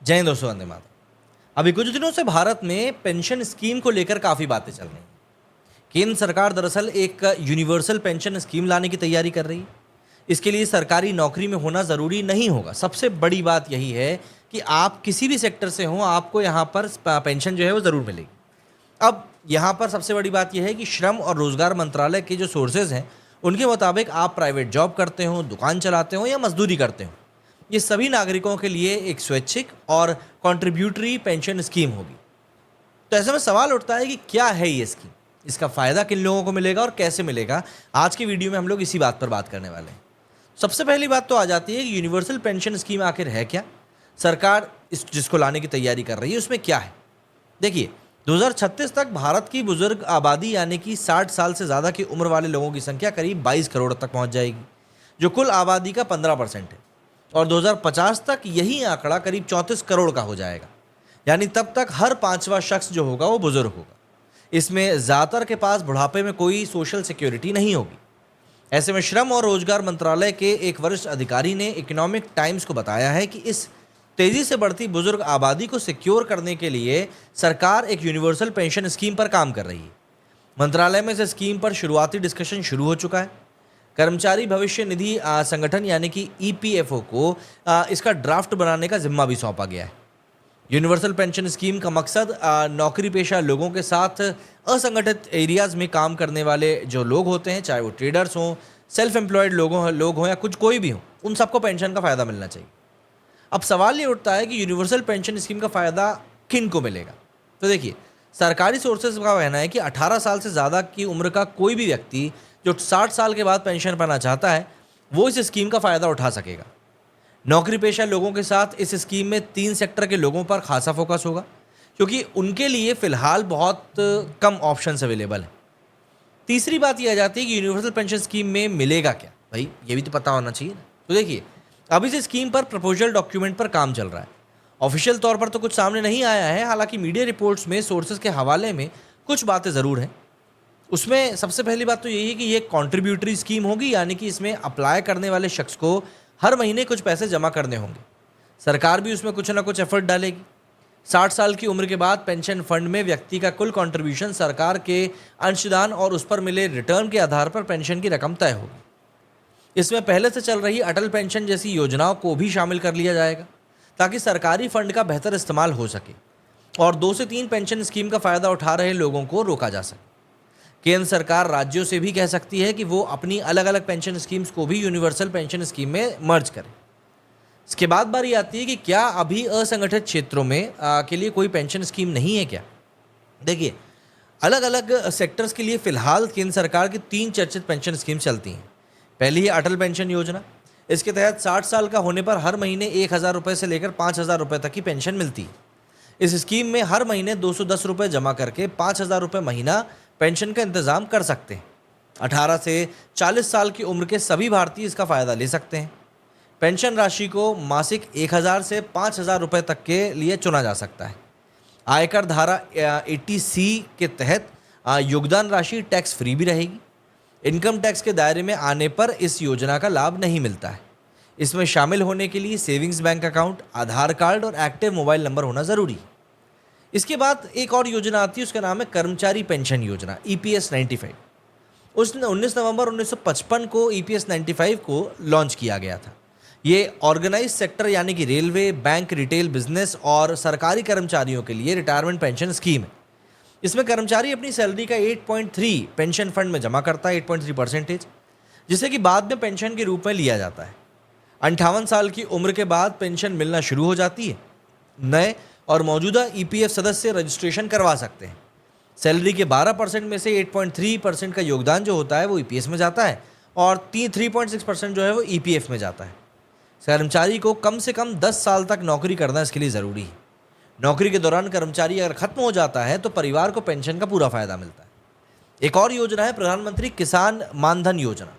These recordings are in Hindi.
जय हिंद दोस्तों, वंदे मातरम। अभी कुछ दिनों से भारत में पेंशन स्कीम को लेकर काफ़ी बातें चल रही हैं। केंद्र सरकार दरअसल एक यूनिवर्सल पेंशन स्कीम लाने की तैयारी कर रही है। इसके लिए सरकारी नौकरी में होना ज़रूरी नहीं होगा। सबसे बड़ी बात यही है कि आप किसी भी सेक्टर से हों, आपको यहाँ पर पेंशन जो है वो ज़रूर मिलेगी। अब यहाँ पर सबसे बड़ी बात यह है कि श्रम और रोज़गार मंत्रालय के जो सोर्सेज हैं, उनके मुताबिक आप प्राइवेट जॉब करते हो, दुकान चलाते हो या मजदूरी करते हो, ये सभी नागरिकों के लिए एक स्वैच्छिक और कॉन्ट्रीब्यूटरी पेंशन स्कीम होगी। तो ऐसे में सवाल उठता है कि क्या है ये स्कीम, इसका फ़ायदा किन लोगों को मिलेगा और कैसे मिलेगा। आज की वीडियो में हम लोग इसी बात पर बात करने वाले हैं। सबसे पहली बात तो आ जाती है कि यूनिवर्सल पेंशन स्कीम आखिर है क्या, सरकार इस जिसको लाने की तैयारी कर रही है उसमें क्या है। देखिए, 2036 तक भारत की बुजुर्ग आबादी यानी कि 60 साल से ज़्यादा की उम्र वाले लोगों की संख्या करीब 22 करोड़ तक पहुंच जाएगी, जो कुल आबादी का 15% है। और 2050 तक यही आंकड़ा करीब 34 करोड़ का हो जाएगा, यानी तब तक हर पांचवा शख्स जो होगा वो बुजुर्ग होगा। इसमें ज़्यादातर के पास बुढ़ापे में कोई सोशल सिक्योरिटी नहीं होगी। ऐसे में श्रम और रोजगार मंत्रालय के एक वरिष्ठ अधिकारी ने इकोनॉमिक टाइम्स को बताया है कि इस तेजी से बढ़ती बुजुर्ग आबादी को सिक्योर करने के लिए सरकार एक यूनिवर्सल पेंशन स्कीम पर काम कर रही है। मंत्रालय में इस स्कीम पर शुरुआती डिस्कशन शुरू हो चुका है। कर्मचारी भविष्य निधि संगठन यानी कि ईपीएफओ को इसका ड्राफ्ट बनाने का जिम्मा भी सौंपा गया है। यूनिवर्सल पेंशन स्कीम का मकसद नौकरी पेशा लोगों के साथ असंगठित एरियाज में काम करने वाले जो लोग होते हैं, चाहे वो ट्रेडर्स हों, सेल्फ एम्प्लॉयड लोग हों या कुछ कोई भी हो, उन सबको पेंशन का फ़ायदा मिलना चाहिए। अब सवाल ये उठता है कि यूनिवर्सल पेंशन स्कीम का फ़ायदा किन को मिलेगा। तो देखिए, सरकारी सोर्सेज का कहना है कि 18 साल से ज़्यादा की उम्र का कोई भी व्यक्ति जो 60 साल के बाद पेंशन पाना चाहता है, वो इस स्कीम का फ़ायदा उठा सकेगा। नौकरी पेशा लोगों के साथ इस स्कीम में 3 सेक्टर के लोगों पर खासा फोकस होगा, क्योंकि उनके लिए फ़िलहाल बहुत कम ऑप्शंस अवेलेबल हैं। तीसरी बात ये आ जाती है कि यूनिवर्सल पेंशन स्कीम में मिलेगा क्या, भाई ये भी तो पता होना चाहिए ना। तो देखिए, अभी इस स्कीम पर प्रपोजल डॉक्यूमेंट पर काम चल रहा है। ऑफिशियल तौर पर तो कुछ सामने नहीं आया है, हालांकि मीडिया रिपोर्ट्स में सोर्सेज के हवाले में कुछ बातें ज़रूर हैं। उसमें सबसे पहली बात तो यही है कि ये कॉन्ट्रीब्यूटरी स्कीम होगी, यानी कि इसमें अप्लाई करने वाले शख्स को हर महीने कुछ पैसे जमा करने होंगे। सरकार भी उसमें कुछ ना कुछ एफर्ट डालेगी। 60 साल की उम्र के बाद पेंशन फंड में व्यक्ति का कुल कंट्रीब्यूशन सरकार के अंशदान और उस पर मिले रिटर्न के आधार पर पेंशन की रकम तय होगी। इसमें पहले से चल रही अटल पेंशन जैसी योजनाओं को भी शामिल कर लिया जाएगा, ताकि सरकारी फंड का बेहतर इस्तेमाल हो सके और 2 से 3 पेंशन स्कीम का फ़ायदा उठा रहे लोगों को रोका जा सके। केंद्र सरकार राज्यों से भी कह सकती है कि वो अपनी अलग अलग पेंशन स्कीम्स को भी यूनिवर्सल पेंशन स्कीम में मर्ज करें। इसके बाद बारी आती है कि क्या अभी असंगठित क्षेत्रों में के लिए कोई पेंशन स्कीम नहीं है क्या। देखिए, अलग अलग सेक्टर्स के लिए फ़िलहाल केंद्र सरकार की 3 चर्चित पेंशन स्कीम चलती हैं। पहली है अटल पेंशन योजना। इसके तहत 60 साल का होने पर हर महीने 1,000 रुपये से लेकर 5,000 रुपये तक की पेंशन मिलती है। इस स्कीम में हर महीने 210 रुपये जमा करके 5,000 रुपये महीना पेंशन का इंतज़ाम कर सकते हैं। 18 से 40 साल की उम्र के सभी भारतीय इसका फ़ायदा ले सकते हैं। पेंशन राशि को मासिक 1,000 से 5,000 रुपये तक के लिए चुना जा सकता है। आयकर धारा 80C के तहत योगदान राशि टैक्स फ्री भी रहेगी। इनकम टैक्स के दायरे में आने पर इस योजना का लाभ नहीं मिलता है। इसमें शामिल होने के लिए सेविंग्स बैंक अकाउंट, आधार कार्ड और एक्टिव मोबाइल नंबर होना ज़रूरी है। इसके बाद एक और योजना आती है, उसका नाम है कर्मचारी पेंशन योजना, EPS 95। उसने 19 नवंबर 1955 को EPS 95 को लॉन्च किया गया था। ये ऑर्गेनाइज सेक्टर यानी कि रेलवे, बैंक, रिटेल बिजनेस और सरकारी कर्मचारियों के लिए रिटायरमेंट पेंशन स्कीम है। इसमें कर्मचारी अपनी सैलरी का 8.3 पेंशन फंड में जमा करता है, 8.3%, जिसे कि बाद में पेंशन के रूप में लिया जाता है। 58 साल की उम्र के बाद पेंशन मिलना शुरू हो जाती है। नए और मौजूदा EPF सदस्य रजिस्ट्रेशन करवा सकते हैं। सैलरी के 12% में से 8.3% का योगदान जो होता है वो EPS में जाता है और 3.6% जो है वो EPF में जाता है। कर्मचारी को कम से कम 10 साल तक नौकरी करना इसके लिए ज़रूरी है। नौकरी के दौरान कर्मचारी अगर खत्म हो जाता है तो परिवार को पेंशन का पूरा फायदा मिलता है। एक और योजना है प्रधानमंत्री किसान मानधन योजना।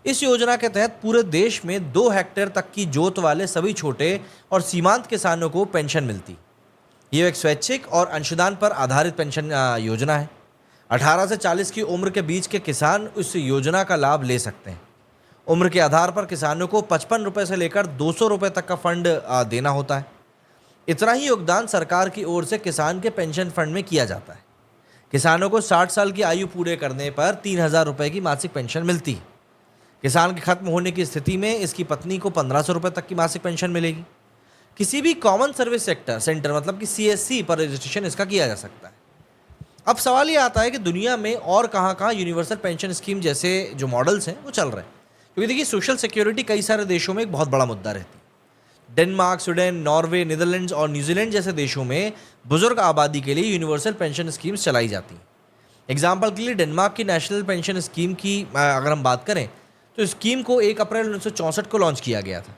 इस योजना के तहत पूरे देश में 2 हेक्टेयर तक की जोत वाले सभी छोटे और सीमांत किसानों को पेंशन मिलती। ये एक स्वैच्छिक और अंशदान पर आधारित पेंशन योजना है। 18 से 40 की उम्र के बीच के किसान इस योजना का लाभ ले सकते हैं। उम्र के आधार पर किसानों को 55 रुपये से लेकर 200 रुपये तक का फंड देना होता है। इतना ही योगदान सरकार की ओर से किसान के पेंशन फंड में किया जाता है। किसानों को 60 साल की आयु पूरे करने पर 3,000 रुपये की मासिक पेंशन मिलती है। किसान के खत्म होने की स्थिति में इसकी पत्नी को 1,500 रुपये तक की मासिक पेंशन मिलेगी। किसी भी कॉमन सर्विस सेंटर मतलब कि CSC पर रजिस्ट्रेशन इसका किया जा सकता है। अब सवाल ये आता है कि दुनिया में और कहाँ कहाँ यूनिवर्सल पेंशन स्कीम जैसे जो मॉडल्स हैं वो चल रहे हैं, क्योंकि देखिए सोशल सिक्योरिटी कई सारे देशों में एक बहुत बड़ा मुद्दा रहती है। डेनमार्क, स्वीडन, नॉर्वे, नीदरलैंड्स और न्यूजीलैंड जैसे देशों में बुजुर्ग आबादी के लिए यूनिवर्सल पेंशन स्कीम्स चलाई जाती हैं। एग्जाम्पल के लिए डेनमार्क की नेशनल पेंशन स्कीम की अगर हम बात करें तो स्कीम को 1 अप्रैल 1964 को लॉन्च किया गया था।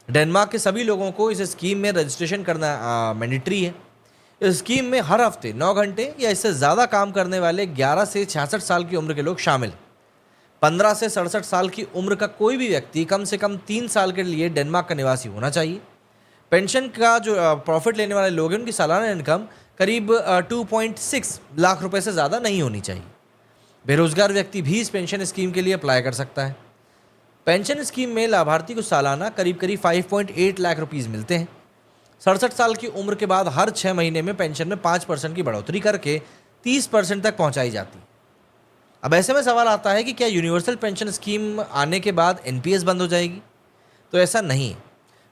डेनमार्क के सभी लोगों को इस स्कीम में रजिस्ट्रेशन करना मैंडेटरी है। इस स्कीम में हर हफ्ते 9 घंटे या इससे ज़्यादा काम करने वाले 11 से 66 साल की उम्र के लोग शामिल। 15 से 67 साल की उम्र का कोई भी व्यक्ति कम से कम 3 साल के लिए डेनमार्क का निवासी होना चाहिए। पेंशन का जो प्रॉफिट लेने वाले लोग हैं उनकी सालाना इनकम करीब 2.6 लाख रुपए से ज़्यादा नहीं होनी चाहिए। बेरोजगार व्यक्ति भी इस पेंशन स्कीम के लिए अप्लाई कर सकता है। पेंशन स्कीम में लाभार्थी को सालाना करीब करीब 5.8 लाख रुपीज़ मिलते हैं। 67 साल की उम्र के बाद हर 6 महीने में पेंशन में 5% की बढ़ोतरी करके 30% तक पहुंचाई जाती है। अब ऐसे में सवाल आता है कि क्या यूनिवर्सल पेंशन स्कीम आने के बाद NPS बंद हो जाएगी? तो ऐसा नहीं है।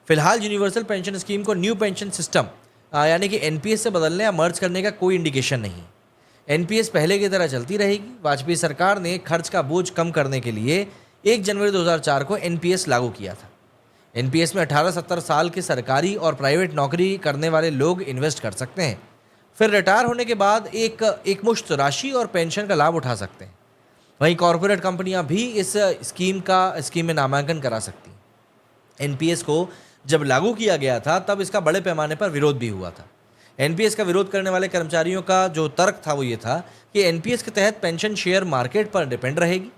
फिलहाल यूनिवर्सल पेंशन स्कीम को न्यू पेंशन सिस्टम यानी कि NPS से बदलने या मर्ज करने का कोई इंडिकेशन नहीं है। NPS पहले की तरह चलती रहेगी। वाजपेयी सरकार ने खर्च का बोझ कम करने के लिए 1 जनवरी 2004 को NPS लागू किया था। NPS में 18-70 साल के सरकारी और प्राइवेट नौकरी करने वाले लोग इन्वेस्ट कर सकते हैं, फिर रिटायर होने के बाद एक मुश्त राशि और पेंशन का लाभ उठा सकते हैं। वहीं कॉरपोरेट कंपनियां भी इस स्कीम में नामांकन करा सकती हैं। NPS को जब लागू किया गया था तब इसका बड़े पैमाने पर विरोध भी हुआ था। NPS का विरोध करने वाले कर्मचारियों का जो तर्क था वो ये था कि NPS के तहत पेंशन शेयर मार्केट पर डिपेंड रहेगी।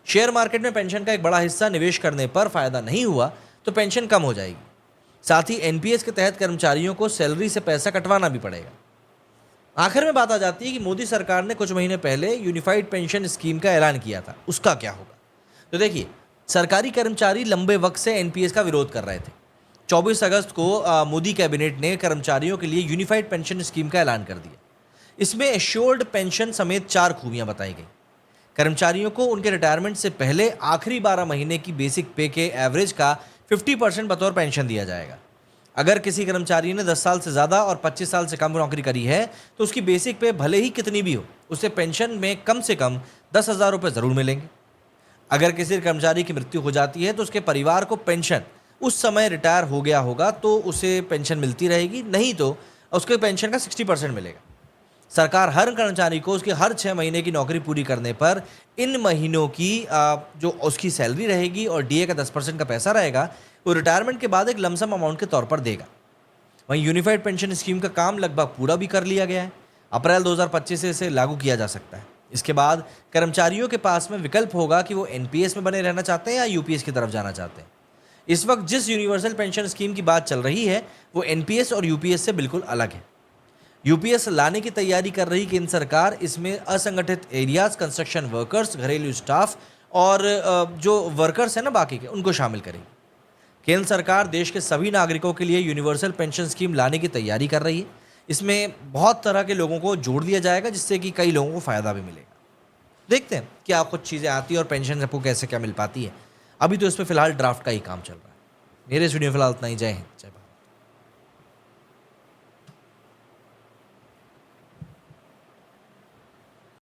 शेयर मार्केट में पेंशन का एक बड़ा हिस्सा निवेश करने पर फायदा नहीं हुआ तो पेंशन कम हो जाएगी। साथ ही NPS के तहत कर्मचारियों को सैलरी से पैसा कटवाना भी पड़ेगा। आखिर में बात आ जाती है कि मोदी सरकार ने कुछ महीने पहले यूनिफाइड पेंशन स्कीम का ऐलान किया था, उसका क्या होगा? तो देखिए, सरकारी कर्मचारी लंबे वक्त से NPS का विरोध कर रहे थे। 24 अगस्त को मोदी कैबिनेट ने कर्मचारियों के लिए यूनिफाइड पेंशन स्कीम का ऐलान कर दिया। इसमें एश्योर्ड पेंशन समेत 4 खूबियां बताई गई। कर्मचारियों को उनके रिटायरमेंट से पहले आखिरी 12 महीने की बेसिक पे के एवरेज का 50% बतौर पेंशन दिया जाएगा। अगर किसी कर्मचारी ने 10 साल से ज़्यादा और 25 साल से कम नौकरी करी है तो उसकी बेसिक पे भले ही कितनी भी हो, उसे पेंशन में कम से कम 10,000 रुपये ज़रूर मिलेंगे। अगर किसी कर्मचारी की मृत्यु हो जाती है तो उसके परिवार को पेंशन उस समय रिटायर हो गया होगा तो उसे पेंशन मिलती रहेगी, नहीं तो उसके पेंशन का 60% मिलेगा। सरकार हर कर्मचारी को उसके हर 6 महीने की नौकरी पूरी करने पर इन महीनों की जो उसकी सैलरी रहेगी और DA का 10% का पैसा रहेगा वो रिटायरमेंट के बाद एक लमसम अमाउंट के तौर पर देगा। वहीं यूनिफाइड पेंशन स्कीम का काम लगभग पूरा भी कर लिया गया है। अप्रैल 2025 से इसे लागू किया जा सकता है। इसके बाद कर्मचारियों के पास में विकल्प होगा कि वो NPS में बने रहना चाहते हैं या UPS की तरफ जाना चाहते हैं। इस वक्त जिस यूनिवर्सल पेंशन स्कीम की बात चल रही है वो NPS और UPS से बिल्कुल अलग है। UPS लाने की तैयारी कर रही केंद्र सरकार इसमें असंगठित एरियाज, कंस्ट्रक्शन वर्कर्स, घरेलू स्टाफ और जो वर्कर्स हैं ना बाकी के, उनको शामिल करेगी। केंद्र सरकार देश के सभी नागरिकों के लिए यूनिवर्सल पेंशन स्कीम लाने की तैयारी कर रही है। इसमें बहुत तरह के लोगों को जोड़ दिया जाएगा जिससे कि कई लोगों को फ़ायदा भी मिलेगा। देखते हैं क्या कुछ चीज़ें आती है और पेंशन सबको कैसे क्या मिल पाती है। अभी तो इस पर फिलहाल ड्राफ्ट का ही काम चल रहा है। मेरे इस वीडियो में फिलहाल इतना ही। जय हिंद, जय भारत।